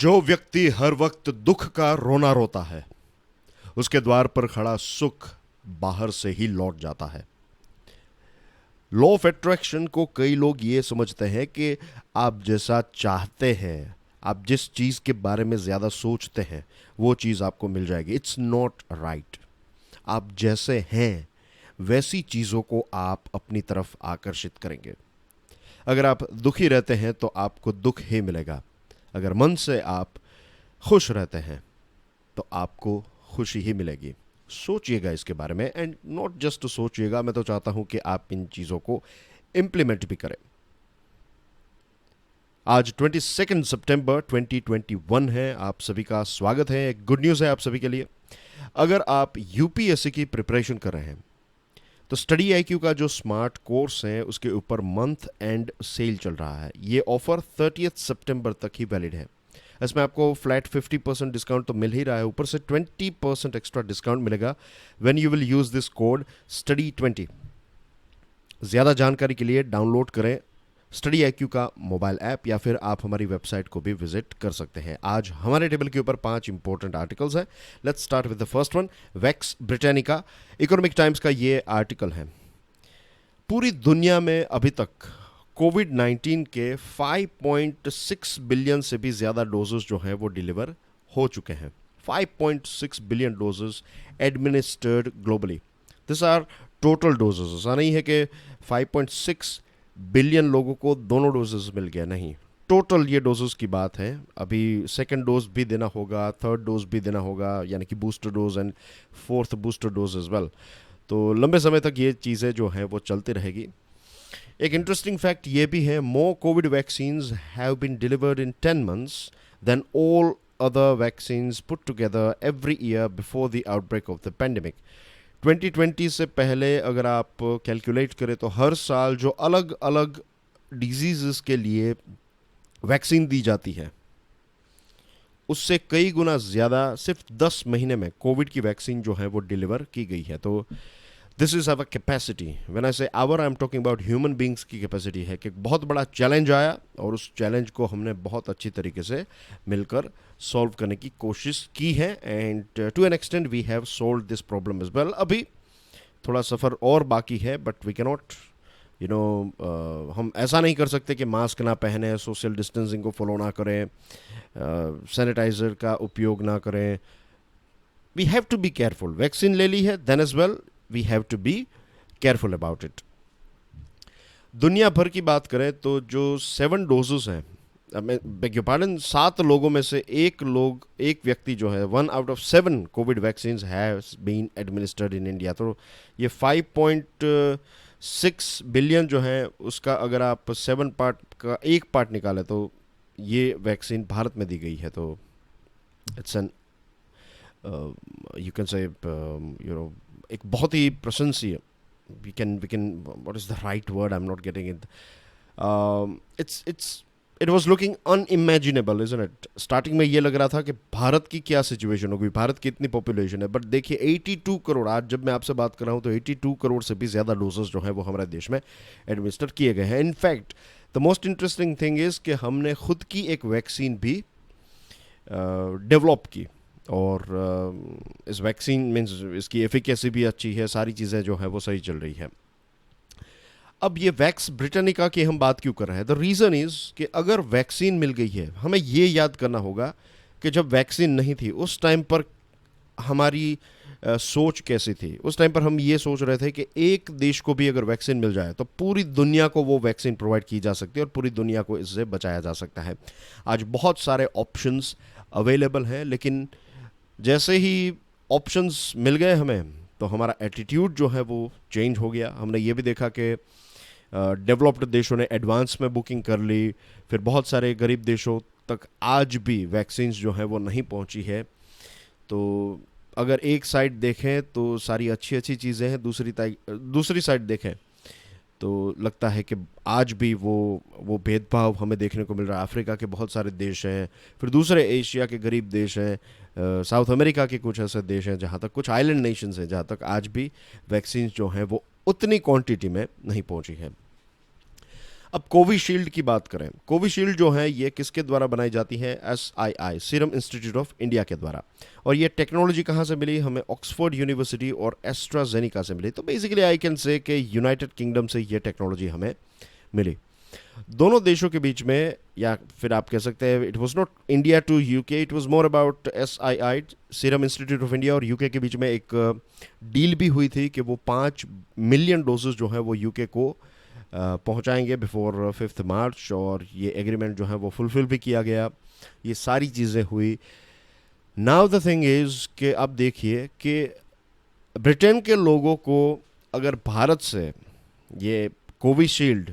जो व्यक्ति हर वक्त दुख का रोना रोता है, उसके द्वार पर खड़ा सुख बाहर से ही लौट जाता है। लॉ ऑफ अट्रैक्शन को कई लोग ये समझते हैं कि आप जैसा चाहते हैं, आप जिस चीज़ के बारे में ज़्यादा सोचते हैं, वो चीज़ आपको मिल जाएगी। It's not right. आप जैसे हैं वैसी चीज़ों को आप अपनी तरफ आकर्षित करेंगे। अगर आप दुखी रहते हैं तो आपको दुख ही मिलेगा। अगर मन से आप खुश रहते हैं तो आपको खुशी ही मिलेगी। सोचिएगा इसके बारे में, एंड नॉट जस्ट सोचिएगा, मैं तो चाहता हूं कि आप इन चीज़ों को इम्प्लीमेंट भी करें। आज 22 सितंबर 2021 है। आप सभी का स्वागत है। एक गुड न्यूज़ है आप सभी के लिए। अगर आप यूपीएससी की प्रिपरेशन कर रहे हैं तो स्टडी आईक्यू का जो स्मार्ट कोर्स है उसके ऊपर मंथ एंड सेल चल रहा है। ये ऑफर 30 सितंबर तक ही वैलिड है। इसमें आपको फ्लैट 50% डिस्काउंट तो मिल ही रहा है, ऊपर से 20% एक्स्ट्रा डिस्काउंट मिलेगा when you will use this code STUDY20। ज़्यादा जानकारी के लिए डाउनलोड करें स्टडी आईक्यू का मोबाइल ऐप, या फिर आप हमारी वेबसाइट को भी विजिट कर सकते हैं। आज हमारे टेबल के ऊपर 5 इंपॉर्टेंट आर्टिकल्स हैं। Let's start with the first one. Wax Britannica, economic Times का ये आर्टिकल है। पूरी दुनिया में अभी तक कोविड-19 के 5.6 बिलियन से भी ज़्यादा डोजेस जो हैं वो डिलीवर हो चुके हैं। 5.6 billion doses administered globally. This are total doses. ऐसा नहीं है कि 5.6 बिलियन लोगों को दोनों डोजेस मिल गया, नहीं, टोटल ये डोजेस की बात है। अभी सेकंड डोज भी देना होगा, थर्ड डोज भी देना होगा, यानी कि booster dose and fourth booster dose as well. तो लंबे समय तक ये चीज़ें जो हैं वो चलती रहेगी। एक इंटरेस्टिंग फैक्ट ये भी है, more COVID vaccines have been delivered in 10 months than all other vaccines put together every year before the outbreak of the pandemic. 2020 से पहले अगर आप कैलकुलेट करें तो हर साल जो अलग अलग डिजीज़ के लिए वैक्सीन दी जाती है उससे कई गुना ज़्यादा सिर्फ 10 महीने में कोविड की वैक्सीन जो है वो डिलीवर की गई है। तो this is our capacity. When I say our, I am talking about human beings की कैपेसिटी है कि बहुत बड़ा चैलेंज आया और उस चैलेंज को हमने बहुत अच्छी तरीके से मिलकर सॉल्व करने की कोशिश की है, and to an extent we have solve this problem as well. अभी थोड़ा सफ़र और बाकी है, बट वी कैन नॉट हम ऐसा नहीं कर सकते कि मास्क ना पहने, सोशल डिस्टेंसिंग को फॉलो ना करें, सैनिटाइज़र का उपयोग ना करें। We have to be careful. Vaccine ले ली है then as well we have to be careful about it. दुनिया भर की बात करें तो जो 7 डोजेस हैं, मैं बेग योर पार्डन, 7 लोगों में से एक व्यक्ति जो है, 1 out of 7 COVID vaccine has been administered in India. तो ये 5.6 बिलियन जो है उसका अगर आप 7 पार्ट का एक पार्ट निकालें तो ये वैक्सीन भारत में दी गई है। तो it's an you can say एक बहुत ही प्रशंसनीय, we can what is the right word, I'm not getting it, it was looking unimaginable, isn't it? Starting में ये लग रहा था कि भारत की क्या सिचुएशन होगी, भारत की इतनी पॉपुलेशन है, बट देखिए 82 करोड़, आज जब मैं आपसे बात कर रहा हूँ तो 82 करोड़ से भी ज़्यादा डोजेस जो हैं वो हमारे देश में एडमिनिस्टर किए गए हैं। In fact the most interesting thing is कि हमने खुद की एक वैक्सीन भी डेवलप की, और इस वैक्सीन मीन्स इसकी एफिकेसी भी अच्छी है, सारी चीज़ें जो है वो सही चल रही है। अब ये वैक्स ब्रिटानिका की हम बात क्यों कर रहे हैं? द रीज़न इज़ कि अगर वैक्सीन मिल गई है, हमें ये याद करना होगा कि जब वैक्सीन नहीं थी उस टाइम पर हमारी सोच कैसी थी। उस टाइम पर हम ये सोच रहे थे कि एक देश को भी अगर वैक्सीन मिल जाए तो पूरी दुनिया को वो वैक्सीन प्रोवाइड की जा सकती है और पूरी दुनिया को इससे बचाया जा सकता है। आज बहुत सारे ऑप्शंस अवेलेबल हैं, लेकिन जैसे ही ऑप्शंस मिल गए हमें तो हमारा एटीट्यूड जो है वो चेंज हो गया। हमने ये भी देखा कि डेवलप्ड देशों ने एडवांस में बुकिंग कर ली, फिर बहुत सारे गरीब देशों तक आज भी वैक्सीन्स जो हैं वो नहीं पहुंची है। तो अगर एक साइड देखें तो सारी अच्छी अच्छी चीज़ें हैं, दूसरी साइड देखें तो लगता है कि आज भी वो भेदभाव हमें देखने को मिल रहा है। अफ्रीका के बहुत सारे देश हैं, फिर दूसरे एशिया के गरीब देश हैं, साउथ अमेरिका के कुछ ऐसे देश हैं जहाँ तक, कुछ आइलैंड नेशंस हैं जहाँ तक आज भी वैक्सीन जो हैं वो उतनी क्वांटिटी में नहीं पहुँची है। अब कोविशील्ड की बात करें, कोविशील्ड जो है ये किसके द्वारा बनाई जाती है? SII, Serum Institute of India के द्वारा। और ये टेक्नोलॉजी कहाँ से मिली हमें? ऑक्सफोर्ड यूनिवर्सिटी और एस्ट्राजेनिका से मिली। तो बेसिकली आई कैन से कि यूनाइटेड किंगडम से ये टेक्नोलॉजी हमें मिली। दोनों देशों के बीच में, या फिर आप कह सकते हैं it was not India to UK, it was more about SII, Serum Institute of India और यूके के बीच में एक डील भी हुई थी कि वो 5 मिलियन डोजेस जो है वो यूके को पहुंचाएंगे बिफोर 5 मार्च, और ये एग्रीमेंट जो है वो फुलफिल भी किया गया। ये सारी चीज़ें हुई। नाउ द थिंग इज़ कि अब देखिए कि ब्रिटेन के लोगों को अगर भारत से ये कोविशील्ड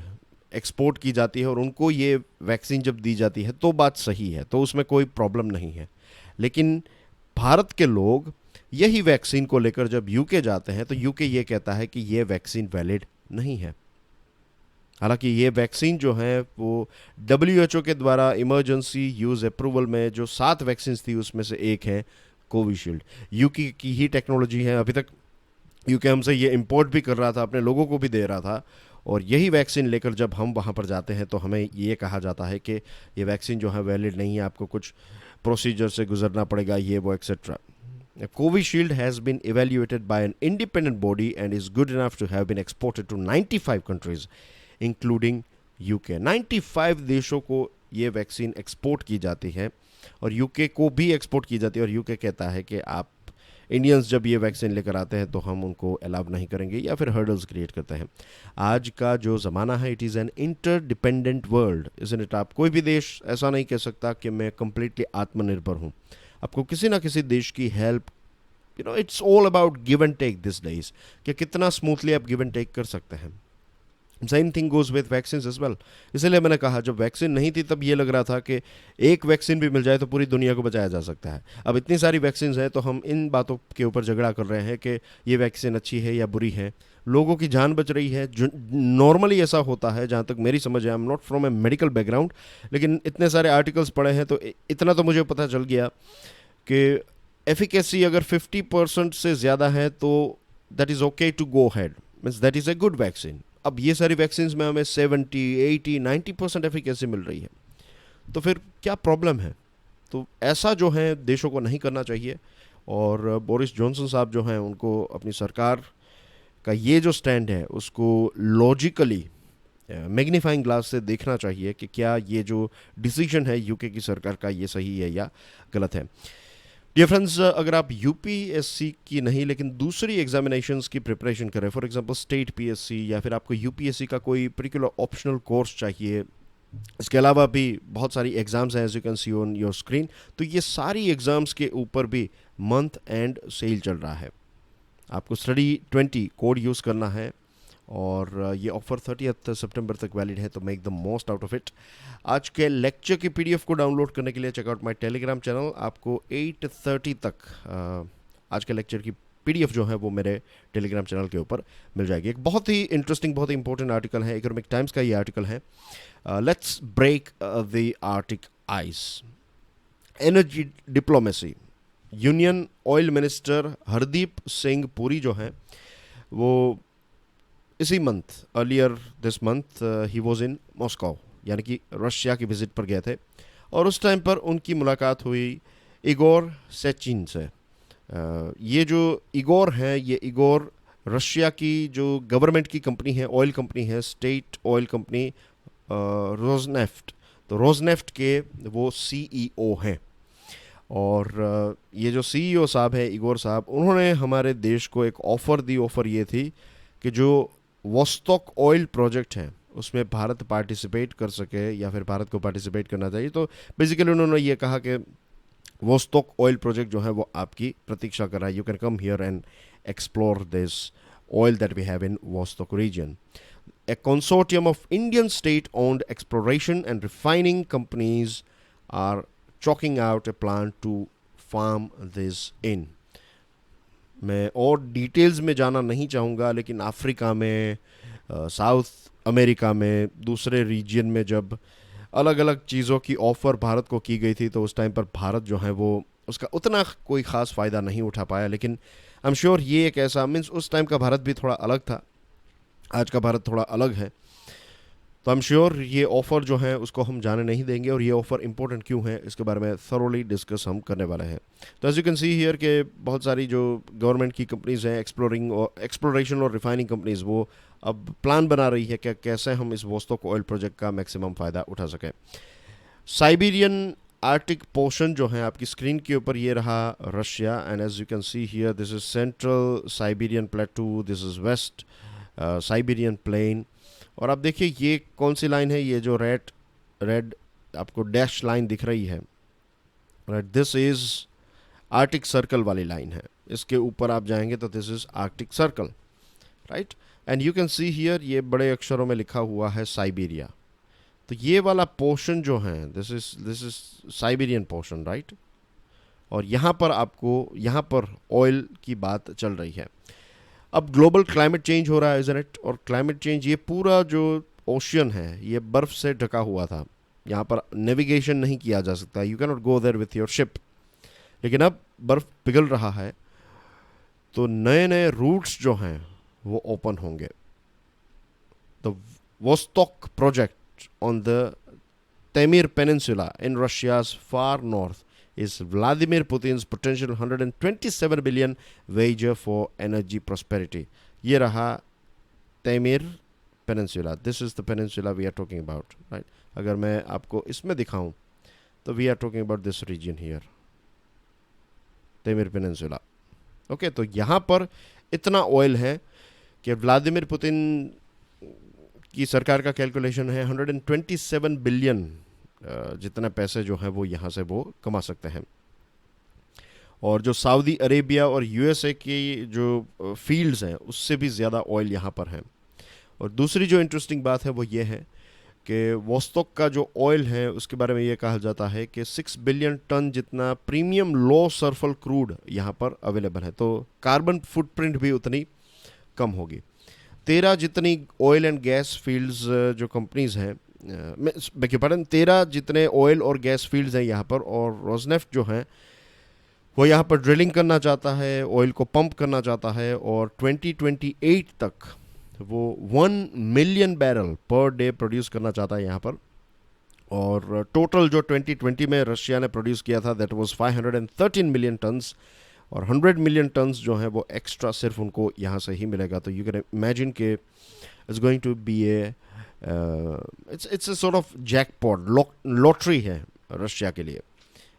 एक्सपोर्ट की जाती है और उनको ये वैक्सीन जब दी जाती है तो बात सही है, तो उसमें कोई प्रॉब्लम नहीं है। लेकिन भारत के लोग यही वैक्सीन को लेकर जब यूके जाते हैं तो यूके ये कहता है कि ये वैक्सीन वैलिड नहीं है। हालांकि ये वैक्सीन जो है वो WHO के द्वारा इमरजेंसी यूज़ अप्रूवल में जो 7 वैक्सीन थी उसमें से एक है कोविशील्ड। यूके की ही टेक्नोलॉजी है। अभी तक यूके हमसे ये इंपोर्ट भी कर रहा था, अपने लोगों को भी दे रहा था, और यही वैक्सीन लेकर जब हम वहाँ पर जाते हैं तो हमें ये कहा जाता है कि ये वैक्सीन जो है वैलिड नहीं है, आपको कुछ प्रोसीजर से गुजरना पड़ेगा, ये वो etcetera. Covishield has been evaluated by an independent body and is good enough to have been exported to 95 countries, including UK। 95 देशों को ये वैक्सीन एक्सपोर्ट की जाती है और यूके को भी एक्सपोर्ट की जाती है, और यूके कहता है कि आप इंडियंस जब ये वैक्सीन लेकर आते हैं तो हम उनको अलाउ नहीं करेंगे, या फिर हर्डल्स क्रिएट करते हैं। आज का जो ज़माना है, it is an interdependent world, isn't it? आप कोई भी देश ऐसा नहीं कह सकता कि मैं कंप्लीटली आत्मनिर्भर हूँ। आपको किसी ना किसी देश की help, it's all about give and take this days, कि कितना स्मूथली आप गिव एंड टेक कर सकते हैं। Same thing goes with vaccine as well. इसलिए मैंने कहा जब वैक्सीन नहीं थी तब ये लग रहा था कि एक वैक्सीन भी मिल जाए तो पूरी दुनिया को बचाया जा सकता है। अब इतनी सारी वैक्सीन है तो हम इन बातों के ऊपर झगड़ा कर रहे हैं कि ये वैक्सीन अच्छी है या बुरी है। लोगों की जान बच रही है। नॉर्मली ऐसा होता है, जहाँ तक मेरी समझ है, I am not from A medical background, लेकिन इतने सारे आर्टिकल्स पढ़े हैं तो इतना तो मुझे पता चल गया कि एफिकेसी अगर 50% से ज़्यादा है तो that is okay to go head, means that is a good vaccine. अब ये सारी वैक्सीन में हमें 70, 80, 90% एफिकेसी मिल रही है, तो फिर क्या प्रॉब्लम है? तो ऐसा जो है देशों को नहीं करना चाहिए। और बोरिस जॉनसन साहब जो हैं उनको अपनी सरकार का ये जो स्टैंड है उसको लॉजिकली मैग्नीफाइंग ग्लास से देखना चाहिए कि क्या ये जो डिसीजन है यूके की सरकार का ये सही है या गलत है। डियर फ्रेंड्स, अगर आप यूपीएससी की नहीं लेकिन दूसरी एग्जामिनेशंस की प्रिपरेशन करें, फॉर एग्जांपल स्टेट पीएससी, या फिर आपको यूपीएससी का कोई पर्टिकुलर ऑप्शनल कोर्स चाहिए, इसके अलावा भी बहुत सारी एग्ज़ाम्स हैं as you can see on your screen, तो ये सारी एग्ज़ाम्स के ऊपर भी मंथ एंड सेल चल रहा है। आपको स्टडी 20 कोड यूज़ करना है और ये ऑफ़र 30 सितंबर तक वैलिड है, तो make the most out of it. आज के लेक्चर की पीडीएफ को डाउनलोड करने के लिए चेकआउट माय टेलीग्राम चैनल। आपको 8:30 तक आज के लेक्चर की पीडीएफ जो है वो मेरे टेलीग्राम चैनल के ऊपर मिल जाएगी। एक बहुत ही इंटरेस्टिंग, बहुत ही इंपॉर्टेंट आर्टिकल है, इकोनॉमिक टाइम्स का ये आर्टिकल है। Let's break the Arctic ice. Energy diplomacy. Union oil minister Hardeep Singh Puri जो हैं वो इसी month, earlier this month, he was in Moscow, यानी कि रशिया की विजिट पर गए थे, और उस टाइम पर उनकी मुलाकात हुई इगोर सेचिन से। ये जो इगोर है, ये इगोर रशिया की जो गवर्नमेंट की कंपनी है, ऑयल कंपनी है, स्टेट ऑयल कंपनी रोजनेफ्ट, तो रोजनेफ्ट के वो सीईओ हैं। और ये जो सीईओ साहब है, इगोर साहब, उन्होंने हमारे देश को एक ऑफ़र दी। ऑफ़र ये थी कि जो वोस्तोक ऑयल प्रोजेक्ट है उसमें भारत पार्टिसिपेट कर सके, या फिर भारत को पार्टिसिपेट करना चाहिए। तो बेसिकली उन्होंने ये कहा कि वोस्तोक ऑयल प्रोजेक्ट जो है वो आपकी प्रतीक्षा कर रहा है, you can come here and explore this oil that we have in Vostok region. A consortium of Indian state-owned exploration and refining companies are chalking out a plan to farm this in। मैं और details में जाना नहीं चाहूँगा, लेकिन Africa में, south America में, दूसरे रीजन में जब अलग अलग चीज़ों की ऑफ़र भारत को की गई थी तो उस टाइम पर भारत जो है वो उसका उतना कोई ख़ास फ़ायदा नहीं उठा पाया। लेकिन आई एम श्योर ये एक ऐसा, मीन्स उस टाइम का भारत भी थोड़ा अलग था, आज का भारत थोड़ा अलग है। तो आई एम श्योर ये ऑफ़र जो है उसको हम जाने नहीं देंगे, और ये ऑफ़र इंपॉर्टेंट क्यों है इसके बारे में थरोली डिस्कस हम करने वाले हैं। तो as you can see here के बहुत सारी जो गवर्नमेंट की कंपनीज़ हैं, एक्सप्लोरेशन और रिफाइनिंग कंपनीज़, वो अब प्लान बना रही है कि कैसे हम इस वोस्टोक ऑयल प्रोजेक्ट का मैक्सिमम फ़ायदा उठा सकें। साइबेरियन आर्टिक पोर्शन जो है आपकी स्क्रीन के ऊपर, ये रहा Russia, and as you can see here this is central Siberian plateau, this is west Siberian plain. और आप देखिए ये कौन सी लाइन है, ये जो रेड रेड आपको डैश लाइन दिख रही है, right, this is Arctic circle वाली लाइन है। इसके ऊपर आप जाएंगे तो this is Arctic circle, right, and you can see here ये बड़े अक्षरों में लिखा हुआ है साइबेरिया। तो ये वाला पोर्शन जो है this is Siberian portion, right, और यहाँ पर आपको यहाँ पर ऑयल की बात चल रही है। अब ग्लोबल क्लाइमेट चेंज हो रहा है, इज़न्ट इट, और क्लाइमेट चेंज, ये पूरा जो ओशियन है ये बर्फ़ से ढका हुआ था, यहाँ पर नेविगेशन नहीं किया जा सकता, you can not go there with your ship. लेकिन अब बर्फ़ पिघल रहा है तो नए नए रूट्स जो हैं वो ओपन होंगे। The Vostok project on the Taimyr Peninsula in Russia's far north is Vladimir Putin's potential 127 billion wager for energy prosperity. ये रहा Taimyr Peninsula. This is the peninsula we are talking about, right? अगर मैं आपको इसमें दिखाऊं तो we are talking about this region here, Taimyr Peninsula. Okay, तो यहाँ पर इतना ऑयल है कि व्लादिमीर पुतिन की सरकार का कैलकुलेशन है 127 बिलियन जितना पैसे जो है वो यहाँ से वो कमा सकते हैं। और जो सऊदी अरेबिया और यूएसए की जो फील्ड्स हैं उससे भी ज़्यादा ऑयल यहाँ पर हैं। और दूसरी जो इंटरेस्टिंग बात है वो ये है कि वोस्टोक का जो ऑयल है उसके बारे में ये कहा जाता है कि 6 बिलियन टन जितना प्रीमियम लो सल्फर क्रूड यहाँ पर अवेलेबल है, तो कार्बन फुटप्रिंट भी उतनी कम होगी। 13 जितनी ऑयल एंड गैस फील्ड्स जो कंपनीज़ हैं, बेकिए पार्डन, 13 जितने ऑयल और गैस फील्ड्स हैं यहाँ पर, और रोजनेफ्ट जो हैं वो यहाँ पर ड्रिलिंग करना चाहता है, ऑयल को पंप करना चाहता है, और 2028 तक वो 1 million barrel per day produce करना चाहता है यहाँ पर। और टोटल जो 2020 में रशिया ने प्रोड्यूस किया था दैट वाज 513 मिलियन टन्स, और 100 मिलियन टन्स जो है वो एक्स्ट्रा सिर्फ उनको यहाँ से ही मिलेगा। तो यू कैन इमेजिन के it's going to be it's a sort of jackpot, lottery है रशिया के लिए,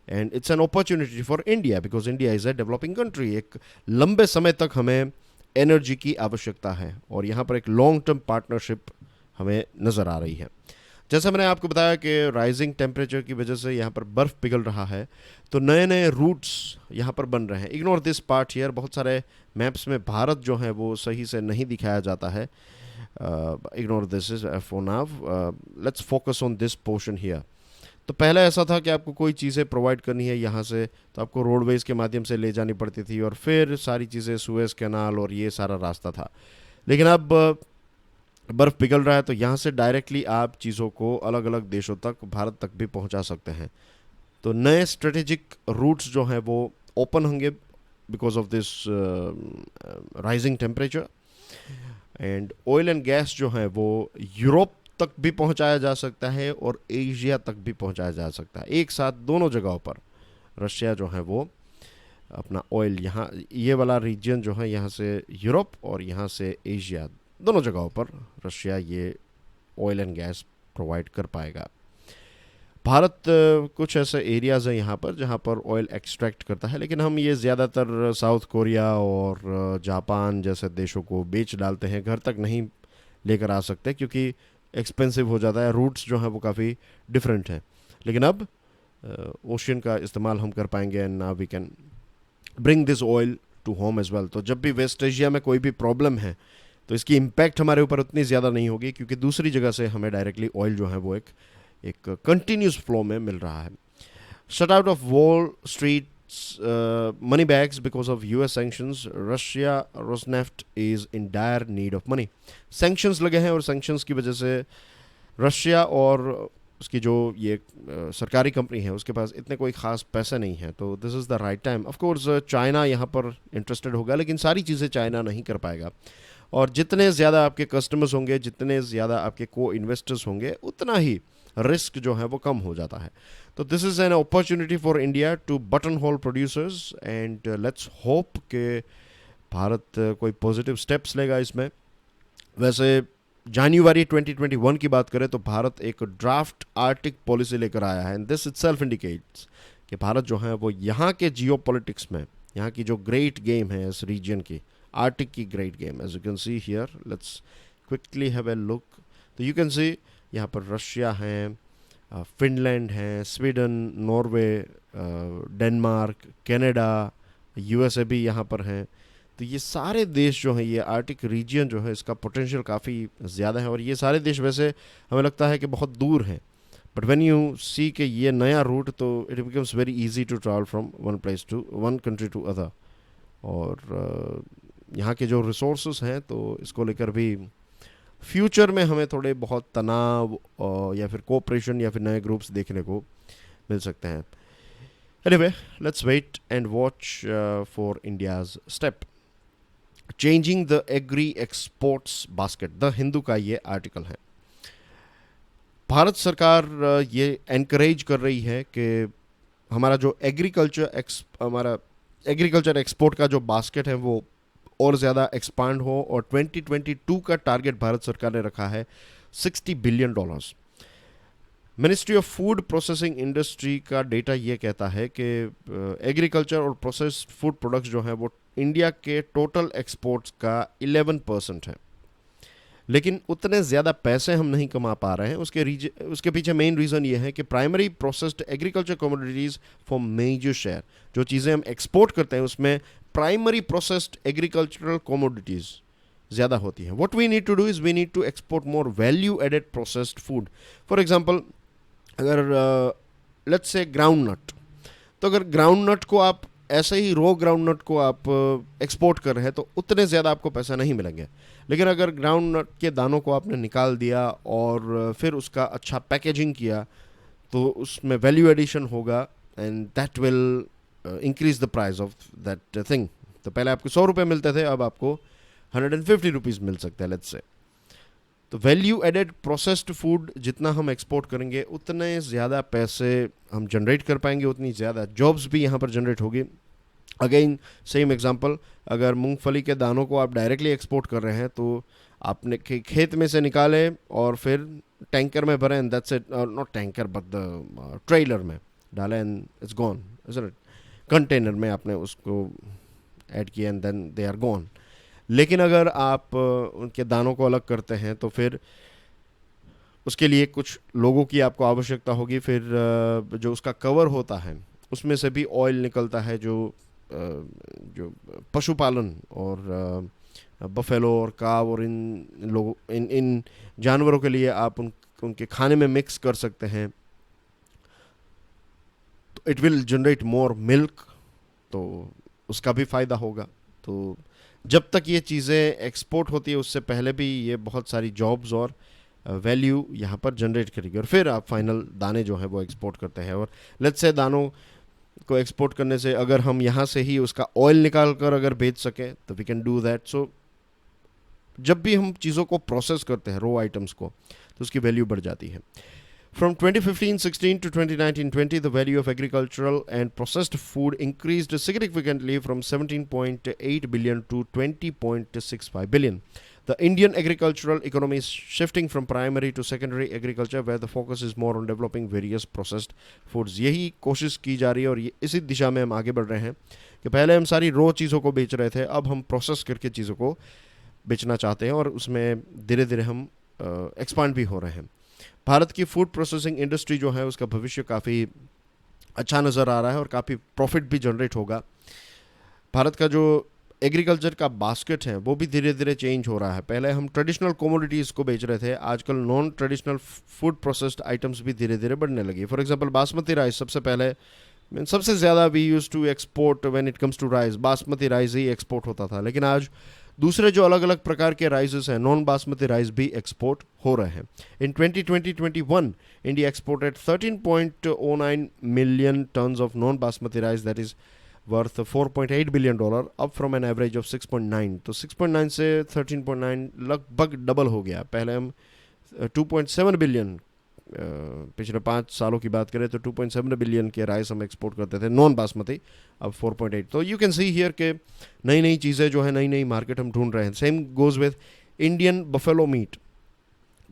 and it's an opportunity for India because India is a developing country. एक लंबे समय तक हमें एनर्जी की आवश्यकता है और यहाँ पर एक लॉन्ग टर्म पार्टनरशिप हमें नज़र आ रही है। जैसा मैंने आपको बताया कि राइजिंग टेम्परेचर की वजह से यहाँ पर बर्फ़ पिघल रहा है, तो नए नए रूट्स यहाँ पर बन रहे हैं। इग्नोर दिस पार्ट हियर, बहुत सारे मैप्स में भारत जो है वो सही से नहीं दिखाया जाता है। Ignore this is for now, let's focus on this portion here. तो पहले ऐसा था कि आपको कोई चीज़ें प्रोवाइड करनी है यहाँ से तो आपको रोडवेज़ के माध्यम से ले जानी पड़ती थी, और फिर सारी चीज़ें सुएज़ कैनाल और ये सारा रास्ता था। लेकिन अब बर्फ़ पिघल रहा है तो यहाँ से डायरेक्टली आप चीज़ों को अलग अलग देशों तक, भारत तक भी पहुँचा सकते हैं। तो नए स्ट्रेटेजिक रूट्स जो हैं वो ओपन होंगे because of this rising temperature, and oil and gas जो है वो यूरोप तक भी पहुंचाया जा सकता है और एशिया तक भी पहुंचाया जा सकता है। एक साथ दोनों जगहों पर रशिया जो है वो अपना ऑयल, यहाँ ये वाला रीजन जो है यहाँ से यूरोप और यहाँ से एशिया, दोनों जगहों पर रशिया ये ऑयल एंड गैस प्रोवाइड कर पाएगा। भारत कुछ ऐसे एरियाज़ हैं यहाँ पर जहाँ पर ऑयल एक्सट्रैक्ट करता है, लेकिन हम ये ज़्यादातर साउथ कोरिया और जापान जैसे देशों को बेच डालते हैं, घर तक नहीं लेकर आ सकते क्योंकि एक्सपेंसिव हो जाता है, रूट्स जो हैं वो काफ़ी डिफरेंट हैं। लेकिन अब ओशियन का इस्तेमाल हम कर पाएंगे and now we can bring this oil to home as well. तो जब भी वेस्ट एशिया में कोई भी प्रॉब्लम है तो इसकी इम्पैक्ट हमारे ऊपर उतनी ज़्यादा नहीं होगी क्योंकि दूसरी जगह से हमें डायरेक्टली ऑयल जो है वो एक कंटिन्यूस फ्लो में मिल रहा है। Shut out of wall street money bags because of US sanctions, Russia Rosneft is in dire need of money. Sanctions लगे हैं और sanctions की वजह से रशिया और उसकी जो ये सरकारी कंपनी है उसके पास इतने कोई ख़ास पैसे नहीं है। तो this is the right time. Of course China यहाँ पर इंटरेस्टेड होगा, लेकिन सारी चीज़ें चाइना नहीं कर पाएगा। और जितने ज़्यादा आपके कस्टमर्स होंगे, जितने ज़्यादा आपके को इन्वेस्टर्स होंगे, उतना ही रिस्क जो है वो कम हो जाता है. तो this is an opportunity for India to button hole producers, and let's hope कि भारत कोई पॉजिटिव स्टेप्स लेगा इसमें. वैसे जनवरी 2021 की बात करें तो भारत एक ड्राफ्ट आर्टिक पॉलिसी लेकर आया है, एंड दिस इटसेल्फ इंडिकेट्स कि भारत जो है वो यहाँ के जियो पॉलिटिक्स में, यहाँ की जो ग्रेट गेम है इस रीजन की, आर्टिक की great game, as you can see here, let's quickly have a look. तो यू कैन सी यहाँ पर रशिया हैं, फिनलैंड हैं, Sweden, Norway, Denmark, Canada, USA भी यहाँ पर हैं. तो ये सारे देश जो हैं, ये आर्टिक रीजन जो है, इसका पोटेंशियल काफ़ी ज़्यादा है. और ये सारे देश वैसे हमें लगता है कि बहुत दूर हैं, बट व्हेन यू सी कि ये नया रूट, तो it becomes very easy to travel from one country to other. और यहाँ के जो रिसोर्सेज हैं, तो इसको लेकर भी फ्यूचर में हमें थोड़े बहुत तनाव या फिर कोऑपरेशन या फिर नए ग्रुप्स देखने को मिल सकते हैं. Anyway, let's wait and watch for India's step. Changing the agri exports basket, the Hindu का ये आर्टिकल है. भारत सरकार ये एनकरेज कर रही है कि हमारा जो हमारा एग्रीकल्चर एक्सपोर्ट का जो बास्केट है वो और ज़्यादा एक्सपांड हो, और 2022 का टारगेट भारत सरकार ने रखा है $60 billion. Ministry of food processing industry का डेटा ये कहता है कि एग्रीकल्चर और प्रोसेस्ड फूड प्रोडक्ट्स जो हैं वो इंडिया के टोटल एक्सपोर्ट्स का 11% है. लेकिन उतने ज़्यादा पैसे हम नहीं कमा पा रहे हैं. उसके पीछे मेन रीज़न ये है कि primary processed agriculture commodities for major share, जो चीज़ें हम एक्सपोर्ट करते हैं उसमें प्राइमरी प्रोसेस्ड एग्रीकल्चरल कमोडिटीज़ ज़्यादा होती हैं. What we need to do is we need to export more value added processed food. For example, अगर लेट्स से ग्राउंड नट, तो अगर ग्राउंड नट को आप ऐसे ही रो ग्राउंड नट को आप एक्सपोर्ट कर रहे हैं तो उतने ज़्यादा आपको पैसा नहीं मिलेंगे. लेकिन अगर ग्राउंड नट के दानों को आपने निकाल दिया और फिर उसका अच्छा पैकेजिंग किया, तो उसमें वैल्यू एडिशन होगा, and that will increase the price of that thing. तो पहले आपको 100 रुपये मिलते थे, अब आपको 150 रुपीज़ मिल सकते हैं, लेट्स से. तो वैल्यू एडेड प्रोसेस्ड फूड जितना हम एक्सपोर्ट करेंगे उतने ज़्यादा पैसे हम जनरेट कर पाएंगे, उतनी ज़्यादा जॉब्स भी यहाँ पर जनरेट होगी. अगेन सेम एग्जांपल, अगर मूंगफली के दानों को आप डायरेक्टली एक्सपोर्ट कर रहे हैं तो आपने खेत में से निकाले और फिर टैंकर में भरे, and that's it. Not tanker but the trailer में डाले, एंड इट्स गॉन. कंटेनर में आपने उसको ऐड किया, and then they are gone. लेकिन अगर आप उनके दानों को अलग करते हैं तो फिर उसके लिए कुछ लोगों की आपको आवश्यकता होगी. फिर जो उसका कवर होता है उसमें से भी ऑयल निकलता है, जो पशुपालन और बफेलो और काव और इन जानवरों के लिए आप उनके खाने में मिक्स कर सकते हैं. तो it will generate more milk, तो उसका भी फ़ायदा होगा. तो जब तक ये चीज़ें एक्सपोर्ट होती है उससे पहले भी ये बहुत सारी जॉब्स और वैल्यू यहाँ पर जनरेट करेगी, और फिर आप फाइनल दाने जो है वो एक्सपोर्ट करते हैं. और लेट्स से दानों को एक्सपोर्ट करने से अगर हम यहाँ से ही उसका ऑयल निकाल कर अगर बेच सकें तो वी कैन डू दैट. सो जब भी हम चीज़ों को प्रोसेस करते हैं, रॉ आइटम्स को, तो उसकी वैल्यू बढ़ जाती है. From 2015-16 to 2019-20, the value of agricultural and processed food increased significantly from 17.8 billion to 20.65 billion. The Indian agricultural economy is shifting from primary to secondary agriculture, where the focus is more on developing various processed foods. यही कोशिश की जा रही है और इसी दिशा में हम आगे बढ़ रहे हैं कि पहले हम सारी रॉ चीज़ों को बेच रहे थे, अब हम प्रोसेस करके चीज़ों को बेचना चाहते हैं, और उसमें धीरे धीरे हम एक्सपांड भी हो रहे हैं. भारत की फूड प्रोसेसिंग इंडस्ट्री जो है उसका भविष्य काफ़ी अच्छा नज़र आ रहा है और काफ़ी प्रॉफिट भी जनरेट होगा. भारत का जो एग्रीकल्चर का बास्केट है वो भी धीरे धीरे चेंज हो रहा है. पहले हम ट्रेडिशनल कोमोडिटीज़ को बेच रहे थे, आजकल non traditional food processed items भी धीरे धीरे बढ़ने लगी. फॉर एग्जांपल, बासमती राइस सबसे पहले, सबसे ज़्यादा we use to export when it comes to rice, basmati rice ही एक्सपोर्ट होता था. लेकिन आज दूसरे जो अलग अलग प्रकार के राइसेस हैं, नॉन बासमती राइस भी एक्सपोर्ट हो रहे हैं. इन 2020-21 India exported 13.09 million tons of non basmati rice, that is worth $4.8 billion, up from an average of 6.9। तो 6.9 से 13.9 लगभग डबल हो गया। पहले हम 2.7 बिलियन, पिछले 5 सालों की बात करें तो 2.7 बिलियन के राइस हम एक्सपोर्ट करते थे नॉन बासमती, अब 4.8। तो यू कैन सी हियर के नई नई चीज़ें जो है, नई नई मार्केट हम ढूंढ रहे हैं। Same goes with Indian buffalo meet,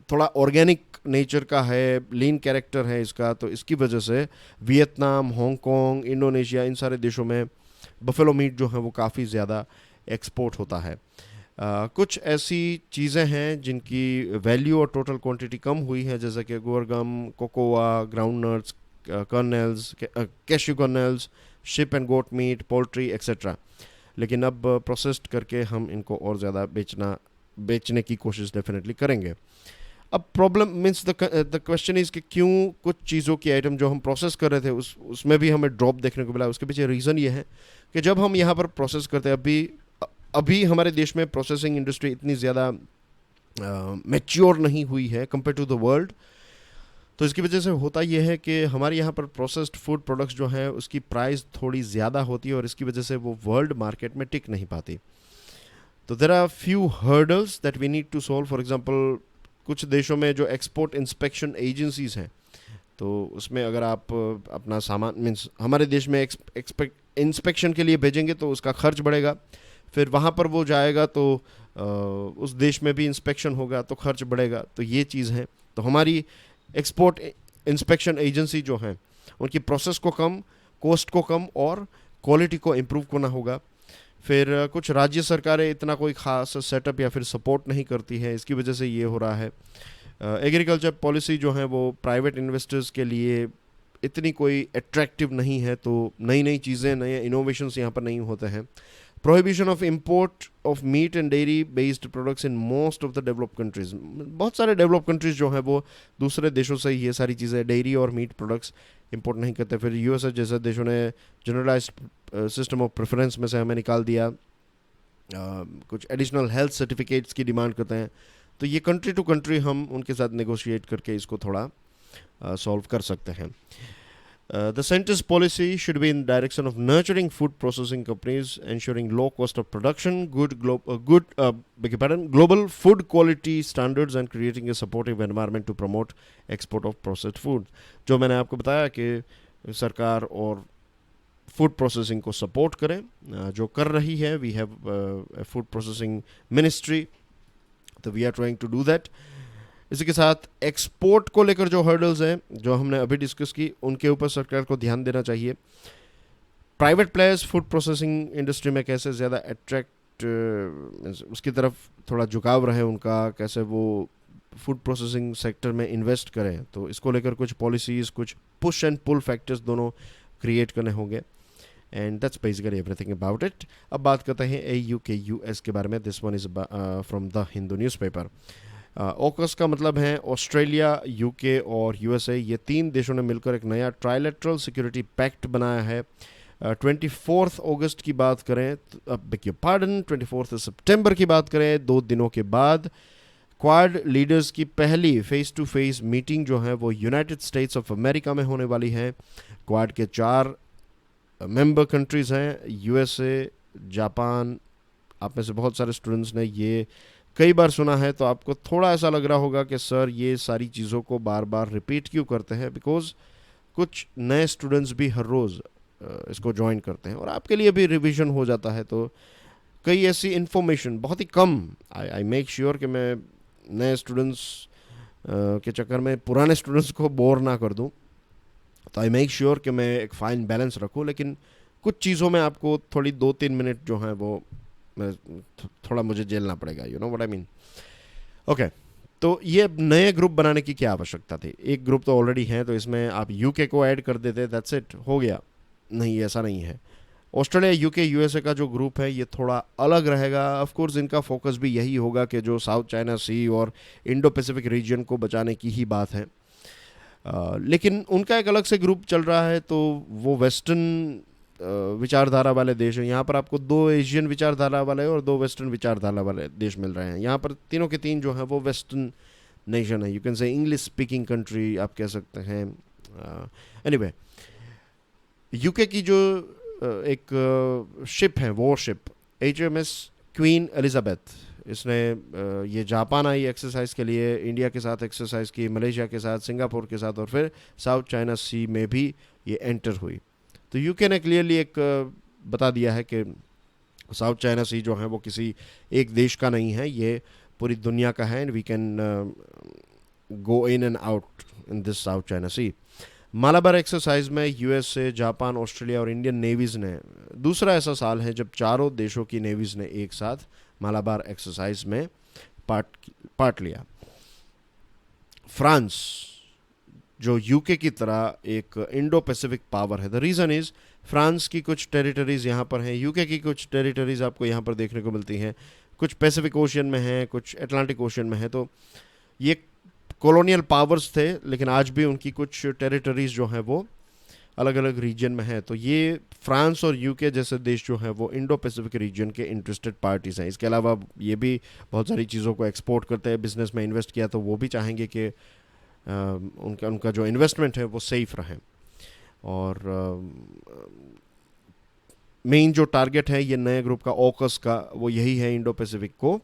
थोड़ा ऑर्गेनिक नेचर का है, लीन कैरेक्टर है इसका, तो इसकी वजह से वियतनाम, हांगकांग, इंडोनेशिया, इन सारे देशों में बफेलो मीट जो है वो काफ़ी ज़्यादा एक्सपोर्ट होता है। कुछ ऐसी चीज़ें हैं जिनकी वैल्यू और टोटल क्वांटिटी कम हुई है, जैसे कि guar gum, cocoa, groundnuts, kernels, cashew kernels, sheep and goat meat, poultry etcetera. लेकिन अब प्रोसेस्ड करके हम इनको और ज़्यादा बेचने की कोशिश डेफिनेटली करेंगे। अब problem means the question is कि क्यों कुछ चीज़ों की आइटम जो हम प्रोसेस कर रहे थे उसमें भी हमें ड्रॉप देखने को मिला। उसके पीछे रीज़न ये है कि जब हम यहाँ पर प्रोसेस करते हैं, अभी हमारे देश में प्रोसेसिंग इंडस्ट्री इतनी ज़्यादा मैच्योर नहीं हुई है कंपेयर टू द वर्ल्ड। तो इसकी वजह से होता यह है कि हमारे यहाँ पर प्रोसेस्ड फूड प्रोडक्ट्स जो हैं उसकी प्राइस थोड़ी ज़्यादा होती है और इसकी वजह से वो वर्ल्ड मार्केट में टिक नहीं पाती। तो there are few hurdles that we need to solve. For example, कुछ देशों में जो एक्सपोर्ट इंस्पेक्शन एजेंसीज हैं, तो उसमें अगर आप अपना सामान मीन्स हमारे देश में इंस्पेक्शन के लिए भेजेंगे तो उसका खर्च बढ़ेगा, फिर वहाँ पर वो जाएगा तो उस देश में भी इंस्पेक्शन होगा तो खर्च बढ़ेगा। तो ये चीज़ है। तो हमारी एक्सपोर्ट इंस्पेक्शन एजेंसी जो हैं उनकी प्रोसेस को कम, कॉस्ट को कम और क्वालिटी को इम्प्रूव करना होगा। फिर कुछ राज्य सरकारें इतना कोई ख़ास सेटअप या फिर सपोर्ट नहीं करती है, इसकी वजह से ये हो रहा है। एग्रीकल्चर पॉलिसी जो है वो प्राइवेट इन्वेस्टर्स के लिए इतनी कोई अट्रैक्टिव नहीं है, तो नई नई चीज़ें, नए इनोवेशंस यहाँ पर नहीं होते हैं। Prohibition of import of meat and dairy based products in most of the developed countries, बहुत सारे डेवलप कंट्रीज़ जो हैं वो दूसरे देशों से ये सारी चीज़ें, डेयरी और मीट प्रोडक्ट्स इंपोर्ट नहीं करते। फिर यूएसए जैसे देशों ने जनरलाइज्ड सिस्टम ऑफ प्रेफरेंस में से हमें निकाल दिया, कुछ एडिशनल हेल्थ सर्टिफिकेट्स की डिमांड करते हैं। तो ये कंट्री टू कंट्री हम उनके साथ नेगोशिएट करके इसको थोड़ा सॉल्व कर सकते हैं। The center's policy should be in the direction of nurturing food processing companies, ensuring low cost of production, global food quality standards, and creating a supportive environment to promote export of processed food. जो मैंने आपको बताया कि सरकार और food processing को support करें, जो कर रही है। We have food processing ministry, तो we are trying to do that. इसी के साथ एक्सपोर्ट को लेकर जो हर्डल्स हैं जो हमने अभी डिस्कस की, उनके ऊपर सरकार को ध्यान देना चाहिए। Private players food processing industry में कैसे ज़्यादा अट्रैक्ट, उसकी तरफ थोड़ा झुकाव रहे उनका, कैसे वो फूड प्रोसेसिंग सेक्टर में इन्वेस्ट करें, तो इसको लेकर कुछ पॉलिसीज़, कुछ पुश एंड पुल फैक्टर्स दोनों क्रिएट करने होंगे। And that's basically everything about it. अब बात करते हैं AU के US के बारे में। This one is from the Hindu newspaper. AUKUS का मतलब है ऑस्ट्रेलिया, UK और USA, ये 3 देशों ने मिलकर एक नया ट्राइलेटरल सिक्योरिटी पैक्ट बनाया है। 24 अगस्त की बात करें, बेगियर पार्डन 24 सितंबर की बात करें, 2 दिनों के बाद क्वाड लीडर्स की पहली फेस टू फेस मीटिंग जो है वो यूनाइटेड स्टेट्स ऑफ अमेरिका में होने वाली है। क्वाड के 4 मेंबर कंट्रीज़ हैं, USA, जापान। आप में से बहुत सारे स्टूडेंट्स ने ये कई बार सुना है, तो आपको थोड़ा ऐसा लग रहा होगा कि सर ये सारी चीज़ों को बार बार रिपीट क्यों करते हैं, बिकॉज कुछ नए स्टूडेंट्स भी हर रोज़ इसको ज्वाइन करते हैं और आपके लिए भी रिवीजन हो जाता है। तो कई ऐसी इन्फॉर्मेशन बहुत ही कम, आई मेक श्योर कि मैं नए स्टूडेंट्स के चक्कर में पुराने स्टूडेंट्स को बोर ना कर दूं, तो आई मेक श्योर कि मैं एक फ़ाइन बैलेंस रखूं। लेकिन कुछ चीज़ों में आपको थोड़ी 2-3 मिनट जो है वो थोड़ा मुझे झेलना पड़ेगा, you know what I mean. Okay, तो ये नए ग्रुप बनाने की क्या आवश्यकता थी? एक ग्रुप तो ऑलरेडी है, तो इसमें आप UK को ऐड कर देते, दैट्स इट, हो गया। नहीं, ऐसा नहीं है। ऑस्ट्रेलिया, UK, USA का जो ग्रुप है ये थोड़ा अलग रहेगा। ऑफ कोर्स इनका फोकस भी यही होगा कि जो साउथ चाइना सी और इंडो पैसिफिक रीजन को बचाने की ही बात है। लेकिन उनका एक अलग से ग्रुप चल रहा है, तो वो वेस्टर्न विचारधारा वाले देश हैं। यहाँ पर आपको 2 एशियन विचारधारा वाले और 2 वेस्टर्न विचारधारा वाले देश मिल रहे हैं। यहाँ पर तीनों के तीन जो हैं वो वेस्टर्न नेशन है, you can say English speaking country आप कह सकते हैं। एनीवे, UK की जो एक शिप है, वॉरशिप HMS क्वीन एलिजाबेथ, इसने ये जापान आई एक्सरसाइज के लिए, इंडिया के साथ एक्सरसाइज की, मलेशिया के साथ, सिंगापुर के साथ, और फिर साउथ चाइना सी में भी ये एंटर हुई। तो यूके ने क्लियरली एक बता दिया है कि साउथ चाइना सी जो है वो किसी एक देश का नहीं है, ये पूरी दुनिया का है, and we can go in and out in this South China Sea. Malabar exercise में यूएसए, जापान, ऑस्ट्रेलिया और इंडियन नेवीज़ ने, दूसरा ऐसा साल है जब चारों देशों की नेवीज़ ने एक साथ मालाबार एक्सरसाइज में पार्ट लिया। फ्रांस जो यूके की तरह एक इंडो पैसिफिक पावर है, द रीज़न इज़ फ्रांस की कुछ टेरिटरीज़ यहाँ पर हैं, यूके की कुछ टेरिटरीज़ आपको यहाँ पर देखने को मिलती हैं, कुछ पैसिफिक ओशियन में हैं, कुछ अटलांटिक ओशियन में है। तो ये कॉलोनियल पावर्स थे, लेकिन आज भी उनकी कुछ टेरिटरीज़ जो हैं वो अलग अलग रीजन में है। तो ये फ्रांस और यूके जैसे देश जो हैं वो इंडो पैसिफिक रीजन के इंटरेस्टेड पार्टीज़ हैं। इसके अलावा ये भी बहुत सारी चीज़ों को एक्सपोर्ट करते हैं, बिजनेस में इन्वेस्ट किया तो वो भी चाहेंगे कि उनका जो इन्वेस्टमेंट है वो सेफ रहे। और मेन जो टारगेट है ये नए ग्रुप का, ऑकस का, वो यही है, इंडो पैसिफिक को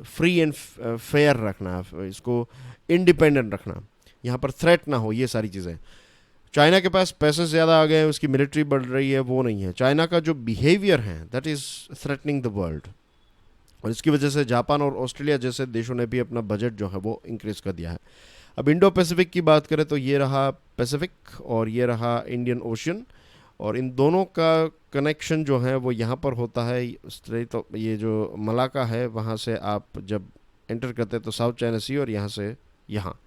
फ्री एंड फेयर रखना, इसको इंडिपेंडेंट रखना, यहाँ पर थ्रेट ना हो, ये सारी चीज़ें। चाइना के पास पैसे ज़्यादा आ गए हैं, उसकी मिलिट्री बढ़ रही है, वो नहीं है। चाइना का जो बिहेवियर है that is threatening the world, और इसकी वजह से जापान और ऑस्ट्रेलिया जैसे देशों ने भी अपना बजट जो है वो इंक्रीज कर दिया है। अब इंडो पैसिफिक की बात करें तो ये रहा पैसिफिक और ये रहा इंडियन ओशियन, और इन दोनों का कनेक्शन जो है वो यहाँ पर होता है। तो ये जो मलाका है वहाँ से आप जब एंटर करते हैं तो साउथ चाइना सी, और यहाँ से यहाँ,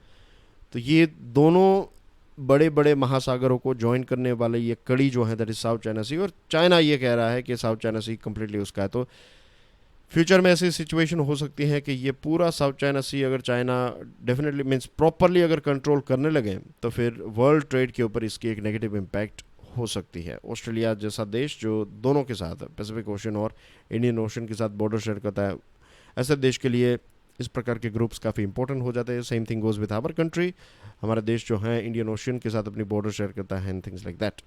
तो ये दोनों बड़े बड़े महासागरों को ज्वाइन करने वाले ये कड़ी जो है दैट इज साउथ चाइना सी, और चाइना ये कह रहा है कि साउथ चाइना सी कम्प्लीटली उसका है। तो फ्यूचर में ऐसी सिचुएशन हो सकती है कि ये पूरा साउथ चाइना सी अगर चाइना डेफिनेटली मीन्स प्रॉपरली अगर कंट्रोल करने लगे तो फिर वर्ल्ड ट्रेड के ऊपर इसकी एक नेगेटिव इम्पैक्ट हो सकती है। ऑस्ट्रेलिया जैसा देश जो दोनों के साथ पैसिफिक ओशन और इंडियन ओशन के साथ बॉर्डर शेयर करता है, ऐसे देश के लिए इस प्रकार के ग्रुप्स काफ़ी इंपॉर्टेंट हो जाते हैं। Same thing goes with our country, हमारा देश जो है इंडियन ओशन के साथ अपनी बॉर्डर शेयर करता है एंड थिंग्स लाइक दैट।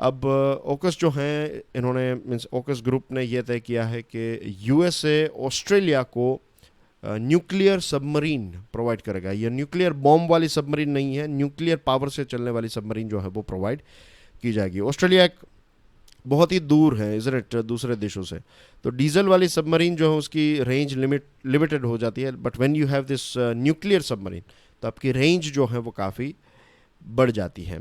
अब ओकस जो हैं, इन्होंने मीन्स ओकस ग्रुप ने यह तय किया है कि यूएसए ऑस्ट्रेलिया को न्यूक्लियर सबमरीन प्रोवाइड करेगा। यह न्यूक्लियर बॉम्ब वाली सबमरीन नहीं है, न्यूक्लियर पावर से चलने वाली सबमरीन जो है वो प्रोवाइड की जाएगी। ऑस्ट्रेलिया एक बहुत ही दूर है इज़ दूसरे देशों से, तो डीजल वाली सबमरीन जो है उसकी रेंज लिमिटेड हो जाती है, but when you have this nuclear submarine तो आपकी रेंज जो है वो काफ़ी बढ़ जाती है।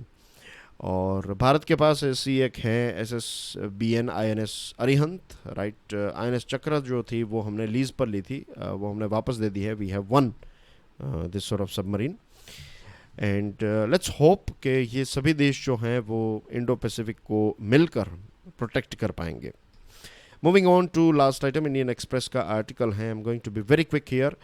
और भारत के पास ऐसी एक है SSBN INS Arihant, right. INS चक्र जो थी वो हमने लीज पर ली थी, वो हमने वापस दे दी है। We have won this sort of submarine, and let's hope कि ये सभी देश जो हैं वो इंडो पैसिफिक को मिलकर प्रोटेक्ट कर पाएंगे। Moving on to last item, Indian Express का आर्टिकल है, I am going to be very quick here.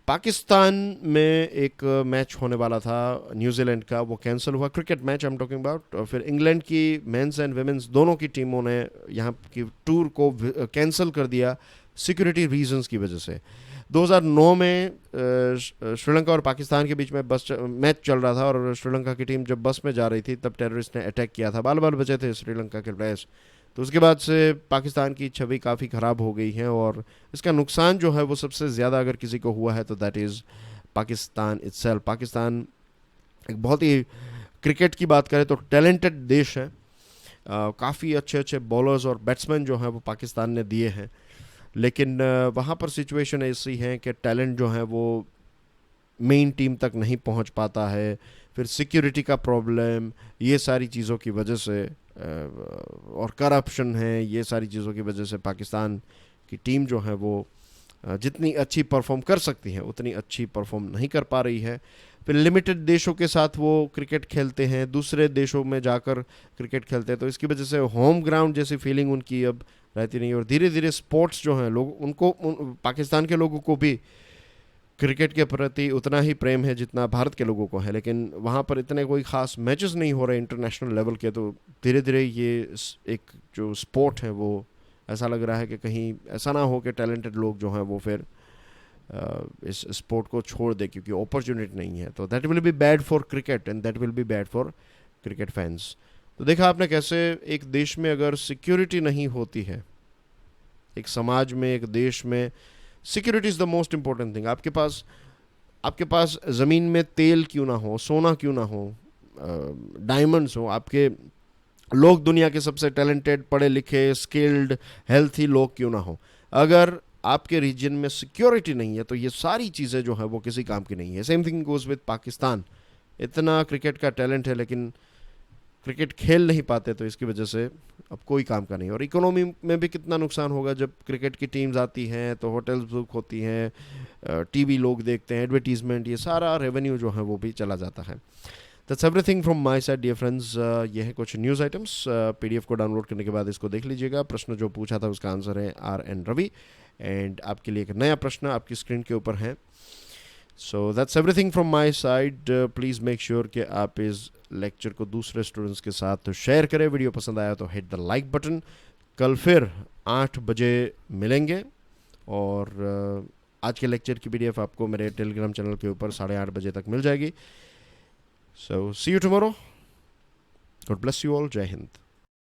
Pakistan में एक मैच होने वाला था न्यूजीलैंड का, वो कैंसिल हुआ, cricket match I am talking about. और फिर इंग्लैंड की मेंस एंड वुमेन्स दोनों की टीमों ने यहाँ की टूर को कैंसिल कर दिया सिक्योरिटी रीजंस की वजह से। 2009 में श्रीलंका और पाकिस्तान के बीच में मैच चल रहा था, और श्रीलंका की टीम जब बस में जा रही थी तब टेररिस्ट ने अटैक किया था, बाल बाल बचे थे श्रीलंका के प्लेयर्स। तो उसके बाद से पाकिस्तान की छवि काफ़ी ख़राब हो गई है, और इसका नुकसान जो है वो सबसे ज़्यादा अगर किसी को हुआ है तो that is Pakistan itself. Pakistan एक बहुत ही, क्रिकेट की बात करें तो टैलेंटेड देश है, काफ़ी अच्छे अच्छे बॉलर्स और बैट्समैन जो हैं वो पाकिस्तान ने दिए हैं, लेकिन वहाँ पर सिचुएशन ऐसी है कि टैलेंट जो है वो मेन टीम तक नहीं पहुँच पाता है, फिर सिक्योरिटी का प्रॉब्लम, ये सारी चीज़ों की वजह से, और करप्शन है, ये सारी चीज़ों की वजह से पाकिस्तान की टीम जो है वो जितनी अच्छी परफॉर्म कर सकती है उतनी अच्छी परफॉर्म नहीं कर पा रही है। फिर लिमिटेड देशों के साथ वो क्रिकेट खेलते हैं, दूसरे देशों में जाकर क्रिकेट खेलते हैं, तो इसकी वजह से होम ग्राउंड जैसी फीलिंग उनकी अब रहती नहीं। और धीरे धीरे स्पोर्ट्स जो हैं, लोग उनको पाकिस्तान के लोगों को भी क्रिकेट के प्रति उतना ही प्रेम है जितना भारत के लोगों को है, लेकिन वहाँ पर इतने कोई ख़ास मैचेस नहीं हो रहे इंटरनेशनल लेवल के, तो धीरे धीरे ये एक जो स्पोर्ट है वो ऐसा लग रहा है कि कहीं ऐसा ना हो कि टैलेंटेड लोग जो हैं वो फिर इस स्पोर्ट को छोड़ दे क्योंकि अपॉर्चुनिटी नहीं है। तो that will be bad for cricket and that will be bad for cricket fans. तो देखा आपने कैसे एक देश में अगर सिक्योरिटी नहीं होती है, एक समाज में, एक देश में, security is the most important thing. आपके पास ज़मीन में तेल क्यों ना हो, सोना क्यों ना हो, डायमंड्स हो, आपके लोग दुनिया के सबसे टैलेंटेड, पढ़े लिखे, स्किल्ड, हेल्थी लोग क्यों ना हो, अगर आपके रीजन में सिक्योरिटी नहीं है तो ये सारी चीज़ें जो है वो किसी काम की नहीं है। Same thing goes with Pakistan. इतना क्रिकेट का टैलेंट है लेकिन क्रिकेट खेल नहीं पाते, तो इसकी वजह से अब कोई काम का नहीं। और इकोनॉमी में भी कितना नुकसान होगा, जब क्रिकेट की टीम्स आती हैं तो होटल्स बुक होती हैं, टीवी लोग देखते हैं, एडवर्टीजमेंट, ये सारा रेवेन्यू जो है वो भी चला जाता है। That's everything from my side dear friends. ये है कुछ न्यूज़ आइटम्स। पीडीएफ को डाउनलोड करने के बाद इसको देख लीजिएगा। प्रश्न जो पूछा था उसका आंसर है RN रवि, एंड आपके लिए एक नया प्रश्न आपकी स्क्रीन के ऊपर है। So that's everything from my side. Please make sure कि आप इस लेक्चर को दूसरे स्टूडेंट्स के साथ तो शेयर करें। वीडियो पसंद आया तो हिट द लाइक बटन। कल फिर 8 बजे मिलेंगे, और आज के लेक्चर की PDF आपको मेरे टेलीग्राम चैनल के ऊपर 8:30 बजे तक मिल जाएगी। So see you tomorrow. God bless you all. जय हिंद।